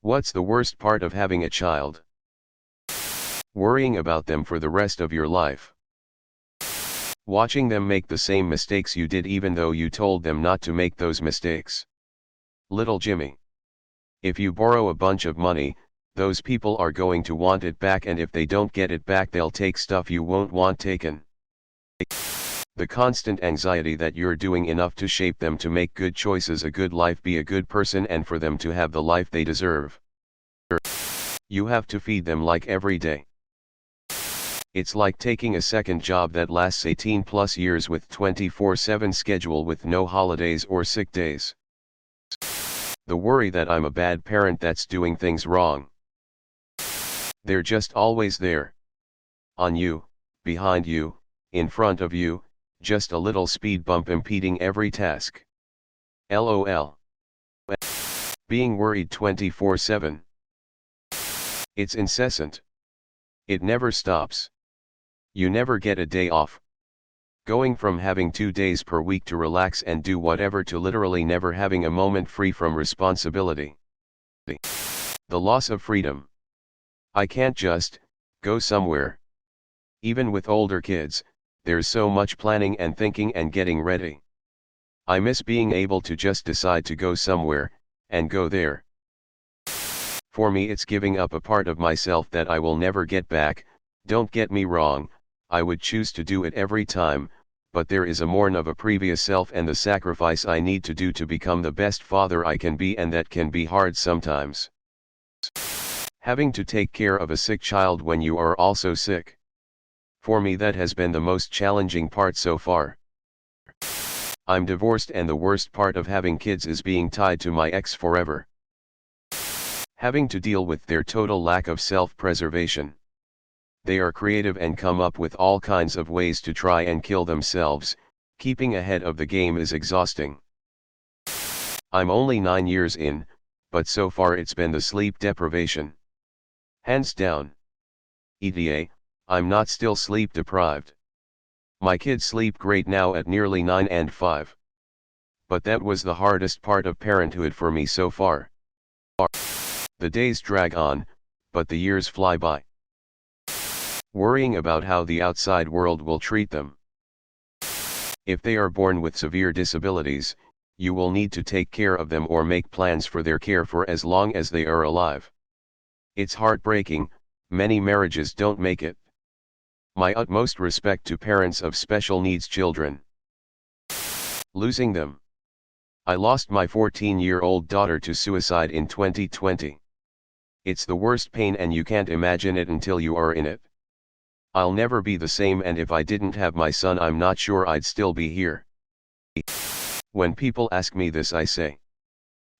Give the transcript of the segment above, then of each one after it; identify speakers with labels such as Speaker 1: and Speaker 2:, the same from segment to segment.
Speaker 1: What's the worst part of having a child? Worrying about them for the rest of your life. Watching them make the same mistakes you did even though you told them not to make those mistakes. Little Jimmy. If you borrow a bunch of money, those people are going to want it back, and if they don't get it back they'll take stuff you won't want taken. The constant anxiety that you're doing enough to shape them to make good choices, a good life, be a good person, and for them to have the life they deserve. You have to feed them like every day. It's like taking a second job that lasts 18+ years with 24/7 schedule with no holidays or sick days. The worry that I'm a bad parent that's doing things wrong. They're just always there. On you, behind you, in front of you, just a little speed bump impeding every task. LOL. Being worried 24/7. It's incessant. It never stops. You never get a day off. Going from having 2 days per week to relax and do whatever to literally never having a moment free from responsibility. The loss of freedom. I can't just go somewhere. Even with older kids, there's so much planning and thinking and getting ready. I miss being able to just decide to go somewhere, and go there. For me it's giving up a part of myself that I will never get back. Don't get me wrong, I would choose to do it every time, but there is a mourn of a previous self and the sacrifice I need to do to become the best father I can be, and that can be hard sometimes. Having to take care of a sick child when you are also sick. For me that has been the most challenging part so far. I'm divorced, and the worst part of having kids is being tied to my ex forever. Having to deal with their total lack of self-preservation. They are creative and come up with all kinds of ways to try and kill themselves. Keeping ahead of the game is exhausting. I'm only 9 years in, but so far it's been the sleep deprivation. Hands down. ETA, I'm not still sleep deprived. My kids sleep great now at nearly 9 and 5. But that was the hardest part of parenthood for me so far. The days drag on, but the years fly by. Worrying about how the outside world will treat them. If they are born with severe disabilities, you will need to take care of them or make plans for their care for as long as they are alive. It's heartbreaking, many marriages don't make it. My utmost respect to parents of special needs children. Losing them. I lost my 14-year-old daughter to suicide in 2020. It's the worst pain, and you can't imagine it until you are in it. I'll never be the same, and if I didn't have my son I'm not sure I'd still be here. When people ask me this I say,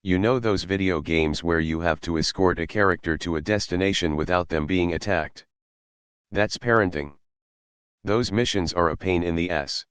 Speaker 1: you know those video games where you have to escort a character to a destination without them being attacked? That's parenting. Those missions are a pain in the ass.